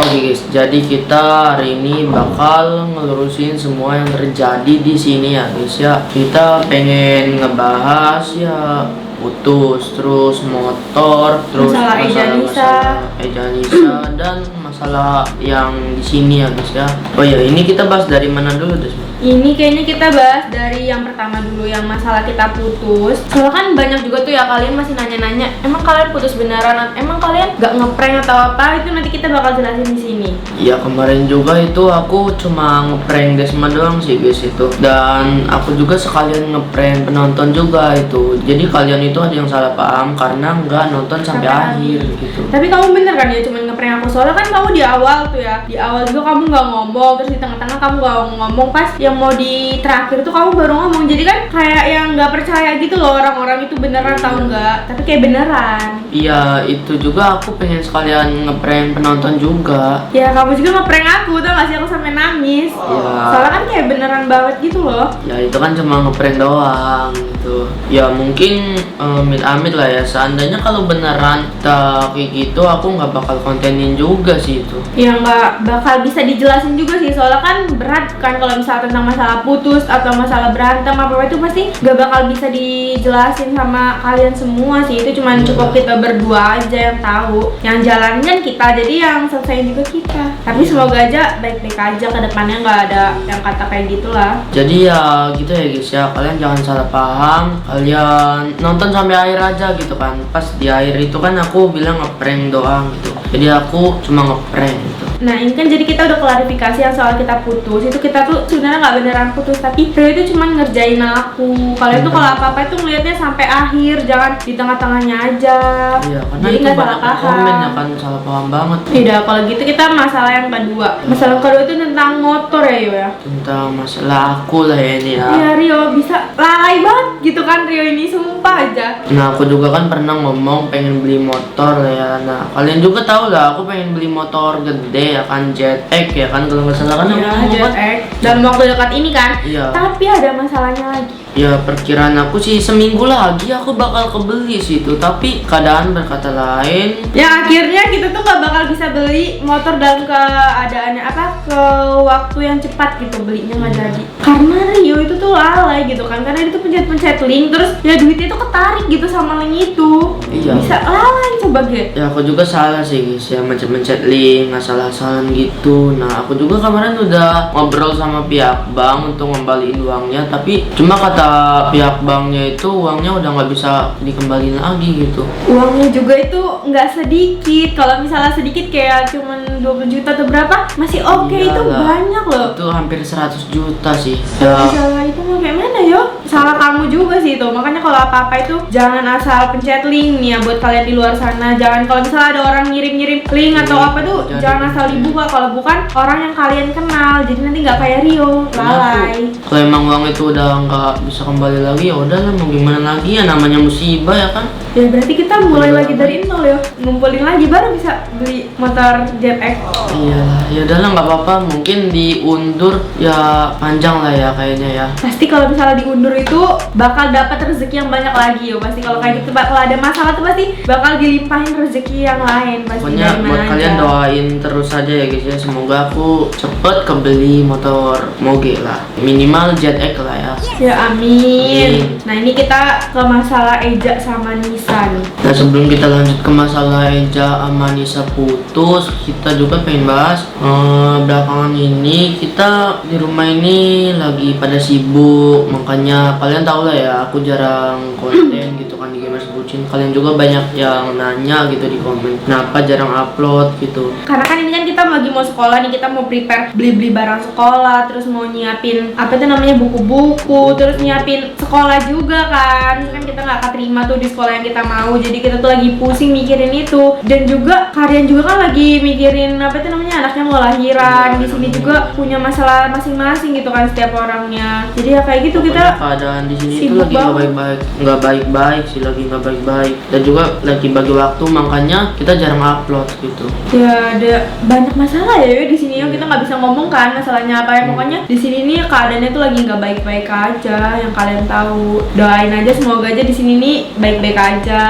Oke guys, jadi kita hari ini bakal ngelurusin semua yang terjadi di sini ya guys ya. Kita pengen ngebahas ya putus, terus motor, terus Masalah Eja Nisa dan masalah yang di sini ya guys ya. Oh ya, ini kita bahas dari mana dulu guys? Ini kayaknya kita bahas dari yang pertama dulu, yang masalah kita putus. Soalnya kan banyak juga tuh ya, kalian masih nanya-nanya, emang kalian putus beneran? Emang kalian gak ngeprank atau apa? Itu nanti kita bakal jelasin di sini. Ya kemarin juga itu aku cuma ngeprank Desma doang sih guys itu. Dan aku juga sekalian ngeprank penonton juga itu. Jadi kalian itu ada yang salah paham karena nggak nonton sampai akhir gitu. Tapi kamu bener kan ya cuma ngeprank aku? Soalnya kan kamu di awal tuh ya, di awal juga kamu nggak ngomong, terus di tengah-tengah kamu nggak ngomong, pas yang mau di terakhir tuh kamu baru ngomong. Jadi kan kayak yang nggak percaya gitu loh orang-orang itu beneran atau enggak, tapi kayak beneran. Iya, itu juga aku pengen sekalian ngeprank penonton juga. Ya kamu juga ngeprank aku, tau gak sih, aku sampai nangis. Ya. Soalnya kan kayak beneran banget gitu loh. Ya itu kan cuma ngeprank doang gitu. Ya mungkin amit-amit lah ya. Seandainya kalau beneran kayak gitu, aku nggak bakal kontenin juga sih itu. Ya nggak bakal bisa dijelasin juga sih, soalnya kan berat kan kalau misalnya tentang masalah putus atau masalah berantem apa itu pasti nggak bakal bisa dijelasin sama kalian semua sih. Itu cuma cukup kita berdua aja yang tahu, yang jalanin kita, jadi yang selesai juga kita. Tapi semoga aja baik-baik aja ke depannya, nggak ada yang kata kayak gitulah. Jadi ya gitu ya guys ya, kalian jangan salah paham, kalian nonton sampai akhir aja gitu kan. Pas di akhir itu kan aku bilang ngeprank doang gitu, jadi aku cuma ngeprank gitu. Nah ini kan jadi kita udah klarifikasi yang soal kita putus. Itu kita tuh sebenarnya nggak beneran putus, tapi Rio itu cuma ngerjain aku. Kalian tuh kalau apa-apa itu ngelihatnya sampai akhir, jangan di tengah-tengahnya aja. Iya, karena jadi itu nggak salah banyak paham. komen ya kan, salah paham banget. Tidak, kalau gitu kita masalah yang kedua. Masalah kedua itu tentang motor ya Rio ya. Tentang masalah aku lah ya ini ya. Iya Rio, bisa lalai banget gitu kan Rio ini, sumpah aja. Nah aku juga kan pernah ngomong pengen beli motor ya. Nah kalian juga tahu lah, aku pengen beli motor gede ya kan, JetX ya kan, kalau nggak salah kan. Iya, JetX. Dalam waktu dekat ini kan. Iya. Tapi ada masalahnya lagi. Ya perkiraan aku sih seminggu lagi aku bakal kebeli sih itu, tapi keadaan berkata lain. Ya akhirnya kita tuh nggak bakal bisa beli motor dalam keadaannya ke waktu yang cepat gitu, belinya nggak jadi. Karena Rio itu tuh lalai gitu kan, karena dia tuh pencet link, terus ya duitnya tuh ketarik gitu sama link itu. Iya. Bisa lalai coba gitu. Ya aku juga salah sih guys ya, mencet link asal-asalan gitu. Nah aku juga kemarin udah ngobrol sama pihak bank untuk ngembaliin uangnya, tapi cuma kata pihak banknya itu uangnya udah nggak bisa dikembaliin lagi gitu. Uangnya juga itu nggak sedikit. Kalau misalnya sedikit kayak cuman 20 juta atau berapa masih oke. Itu banyak loh. Itu hampir 100 juta sih. Ya salah itu mau kayak mana yo? Salah kamu juga sih itu. Makanya kalau apa-apa itu jangan asal pencet link nih ya, buat kalian di luar sana. Jangan kalau misalnya ada orang ngirim link atau apa tuh jangan asal dibuka kalau bukan orang yang kalian kenal. Jadi nanti nggak kayak Rio lalai. Kalau emang uang itu udah nggak bisa kembali lagi, ya udahlah, mau gimana lagi ya, namanya musibah ya kan. Ya berarti kita mulai lagi dari nol ya, ngumpulin lagi baru bisa beli motor JetX. Iya, ya udahlah nggak apa-apa, mungkin diundur ya, panjang lah ya kayaknya ya. Pasti kalau misalnya diundur itu bakal dapat rezeki yang banyak lagi ya. Pasti kalau kayak gitu kalau ada masalah tuh pasti bakal dilimpahin rezeki yang lain. Pasti. Pokoknya buat kalian doain terus aja ya guys ya, semoga aku cepet kebeli motor moge lah, minimal JetX lah ya. Ya amin. Nah ini kita ke masalah Eja sama Nisa nih. Nah sebelum kita lanjut ke masalah Eja sama Nisa putus, kita juga pengen bahas belakangan ini kita di rumah ini lagi pada sibuk. Makanya kalian tahu lah ya, aku jarang konten gitu kan di Gamers Bucin. Kalian juga banyak yang nanya gitu di komen, kenapa jarang upload gitu. Karena kan ini kan kita lagi mau sekolah nih, kita mau prepare beli barang sekolah, terus mau nyiapin apa itu namanya buku-buku, terus nyiapin sekolah juga kan kita nggak keterima tuh di sekolah yang kita mau. Jadi kita tuh lagi pusing mikirin itu, dan juga kalian juga kan lagi mikirin apa itu namanya, anaknya mau lahiran. Di sini juga punya masalah masing-masing gitu kan setiap orangnya. Jadi ya kayak gitu. Pokoknya kita keadaan di sini itu sibuk lagi nggak baik-baik sih, lagi nggak baik-baik, dan juga lagi bagi waktu, makanya kita jarang upload gitu. Ya ada banyak masalah ya di sini, kita nggak bisa ngomong kan masalahnya apa ya. Pokoknya di sini nih keadaannya tuh lagi nggak baik-baik aja, yang kalian tahu. Doain aja semoga aja di sini nih baik-baik aja.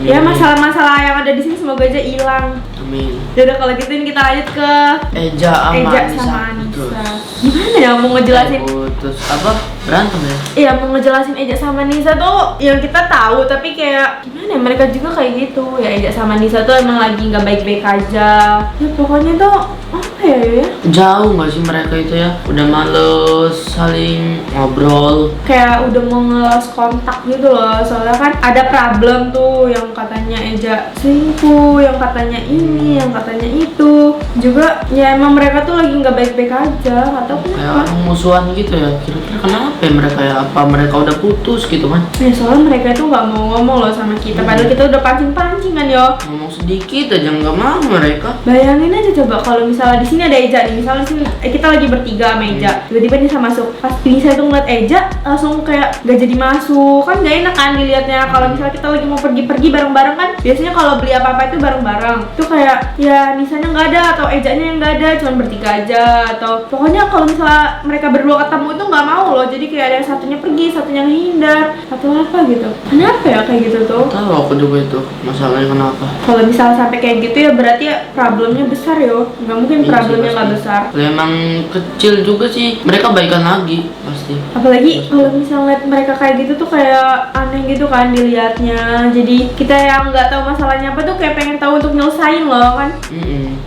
Ya masalah-masalah yang ada di sini semoga aja hilang. Amin. Yaudah kalau gitu ini kita lanjut ke Eja sama Eja Anissa sama putus. Anissa. Gimana ya mau ngejelasin? Putus apa? Berantem ya? Iya mau ngejelasin Eja sama Nisa tuh yang kita tahu tapi kayak gimana ya, mereka juga kayak gitu ya. Eja sama Nisa tuh emang lagi nggak baik-baik aja ya, pokoknya tuh apa ya. Jauh nggak sih mereka itu ya? Udah males saling ngobrol. Kayak udah mau nge-lost kontak gitu loh, soalnya kan ada problem tuh yang katanya Eja selingkuh, yang katanya ini, yang katanya itu juga ya. Emang mereka tuh lagi nggak baik-baik aja, nggak tahu kenapa. Kayak musuhan gitu ya. Kira-kira kenapa ya mereka ya? Apa mereka udah putus gitu kan? Ya soalnya mereka itu nggak mau ngomong loh sama kita, padahal kita udah pancing-pancing kan yo. Ngomong sedikit aja nggak mau mereka. Bayangin aja coba kalau misalnya di sini ada Eja nih, misalnya di sini kita lagi bertiga sama Eja, tiba-tiba Nisa masuk, pas Nisa itu ngeliat Eja langsung kayak gak jadi masuk, kan gak enak kan dilihatnya. Kalau misalnya kita lagi mau pergi-pergi bareng-bareng kan, biasanya kalau beli apa-apa itu bareng-bareng, itu kayak ya Nisanya nggak ada atau Ejanya yang nggak ada, cuma bertiga aja, atau pokoknya kalau misalnya mereka berdua ketemu itu nggak mau loh, jadi kayak ada yang satunya pergi, satunya menghindar atau apa gitu. Kenapa ya kayak gitu tuh? Tahu aku juga itu masalahnya kenapa. Kalau misalnya sampai kayak gitu ya berarti ya problemnya besar yo, nggak mungkin Iya sih, problemnya nggak pasti. besar. Kalau emang kecil juga sih mereka baikan lagi pasti. Apalagi kalau misalnya lihat mereka kayak gitu tuh kayak aneh gitu kan dilihatnya. Jadi kita yang nggak tahu masalahnya apa tuh kayak pengen tahu untuk nyelesain loh kan.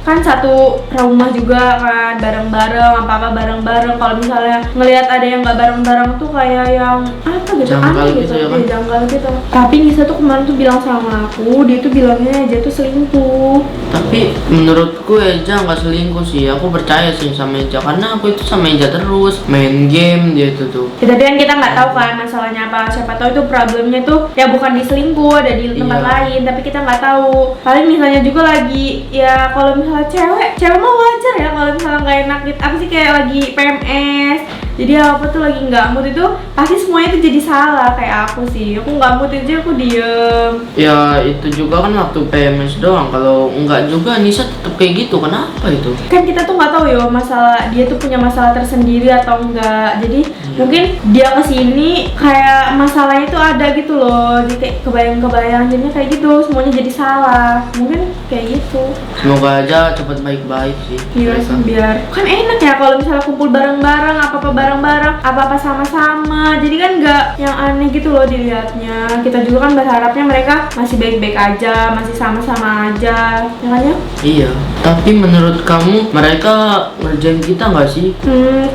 Kan satu rumah juga kan, bareng-bareng, apa-apa bareng-bareng. Kalau misalnya ngelihat ada yang nggak bareng-bareng tuh kayak yang apa gitu, Janggal aneh gitu ya kan? Iya, janggal gitu. Tapi Nisa tuh kemarin tuh bilang sama aku, dia tuh bilangnya Eja tuh selingkuh. Tapi menurutku Eja nggak selingkuh sih. Aku percaya sih sama Eja karena aku itu sama Eja terus main game dia itu tuh. Ya, tapi kan kita nggak tahu kan masalahnya apa. Siapa tahu itu problemnya tuh ya bukan di selingkuh, ada di tempat Iya. lain. Tapi kita nggak tahu. Paling misalnya juga lagi ya kalau misalnya cewek mah wajar ya kalau misalnya nggak enak gitu. Apa sih kayak lagi PMS. Jadi apa tuh lagi nggak mood itu pasti semuanya itu jadi salah. Kayak aku sih, aku nggak mood aja aku diem. Ya itu juga kan waktu PMS doang. Kalau enggak juga Nisa tetap kayak gitu. Kenapa itu? Kan kita tuh nggak tahu ya masalah dia tuh punya masalah tersendiri atau enggak. Jadi mungkin dia kesini kayak masalahnya tuh ada gitu loh, jadi kayak kebayang-kebayang jadinya kayak gitu, semuanya jadi salah, mungkin kayak gitu. Semoga aja cepat baik-baik sih. Iya mereka. sih, biar kan enak ya kalau misalnya kumpul bareng-bareng, apa-apa bareng-bareng, apa-apa sama-sama, jadi kan nggak yang aneh gitu loh dilihatnya. Kita juga kan berharapnya mereka masih baik-baik aja, masih sama-sama aja, ya kan ya? Iya. Tapi menurut kamu mereka ngerjain kita nggak sih?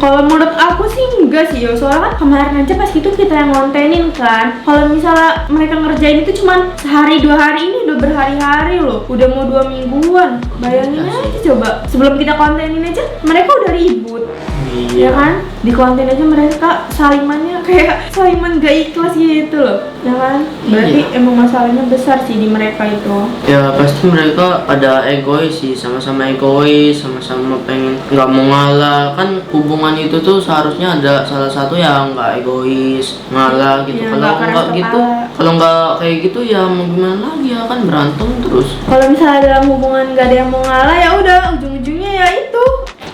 Kalau menurut aku sih enggak sih yo, soalnya kan kemarin aja pas itu kita yang ngontenin kan. Kalau misalnya mereka ngerjain itu cuman sehari 2 hari, ini udah berhari-hari loh, udah mau 2 mingguan. Bayangin aja coba, sebelum kita kontenin aja mereka udah ribut. Ya kan, di konten aja mereka salimannya kayak saliman gak ikhlas gitu loh, ya kan? Berarti emang masalahnya besar sih di mereka itu. Ya pasti mereka ada egois sih, sama-sama egois, sama-sama pengen nggak mau ngalah. Kan hubungan itu tuh seharusnya ada salah satu yang nggak egois, ngalah gitu. Iya, Kalau nggak keras nggak gitu, kepala. kalau nggak kayak gitu ya mau gimana lagi ya kan berantem terus. Kalau misalnya dalam hubungan gak ada yang mau ngalah ya udah ujung-ujungnya ya itu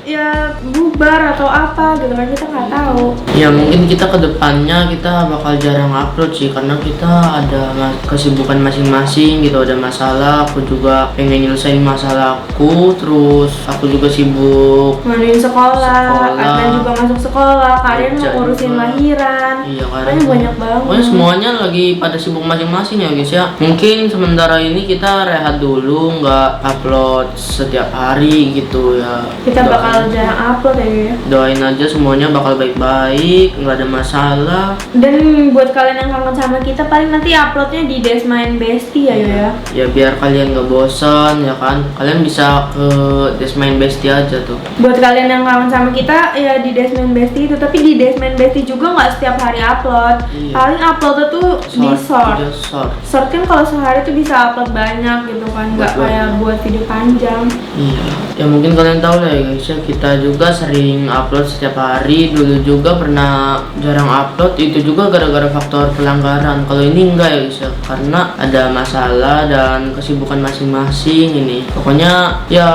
ya bubar atau apa gitu kan, kita nggak tahu. Ya mungkin kita kedepannya kita bakal jarang upload sih karena kita ada kesibukan masing-masing gitu, ada masalah. Aku juga pengen nyelesain masalahku, terus aku juga sibuk. Ngadain sekolah, Sekolah. Adnan juga masuk sekolah, kalian Kerja mau ngurusin juga. lahiran. Iya kan. Pokoknya banyak banget. Pokoknya semuanya lagi pada sibuk masing-masing ya guys ya. Mungkin sementara ini kita rehat dulu, nggak upload setiap hari gitu ya. Kita bakal jarang upload ya. Doain aja semuanya bakal baik-baik, nggak ada masalah. Dan buat kalian yang kangen sama kita, paling nanti uploadnya di Desmain Bestie ya ya. Ya biar kalian nggak bosan ya kan. Kalian bisa ke Desmain Bestie aja tuh. Buat kalian yang kangen sama kita ya di Desmain Bestie itu, tapi di Desmain Bestie juga nggak setiap hari upload. Iya. Paling uploadnya tuh di short. Video short. Short kan kalau sehari tuh bisa upload banyak gitu kan, nggak Buat kayak buat video panjang. Iya. Ya mungkin kalian tahu lah ya guys ya, kita juga sering upload setiap hari. Dulu juga pernah jarang upload, itu juga gara-gara faktor pelanggaran. Kalau ini enggak ya guys ya, karena ada masalah dan kesibukan masing-masing ini. Pokoknya ya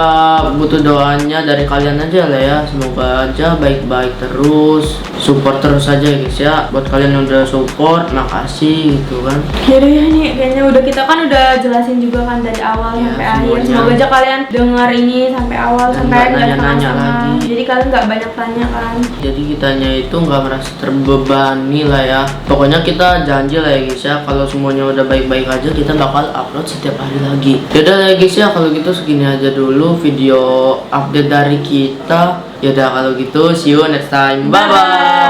butuh doanya dari kalian aja lah ya. Semoga aja baik-baik terus, support terus aja guys ya. Buat kalian yang udah support, makasih gitu kan. Yaudah ya nih, kayaknya kita kan udah jelasin juga kan dari awal Ya, sampai akhir. semuanya. Semoga aja kalian dengar ini sampai awal Dan sampai nggak akhir nanya-nanya sama-sama. lagi. Jadi kalian nggak banyak tanya kan. Jadi kitanya itu nggak merasa terbebani lah ya. Pokoknya kita janji lah ya guys ya, kalau semuanya udah baik-baik aja kita bakal upload setiap hari lagi. Yaudah lah ya guys ya, kalau gitu segini aja dulu video update dari kita. Yaudah kalau gitu, see you next time, bye bye.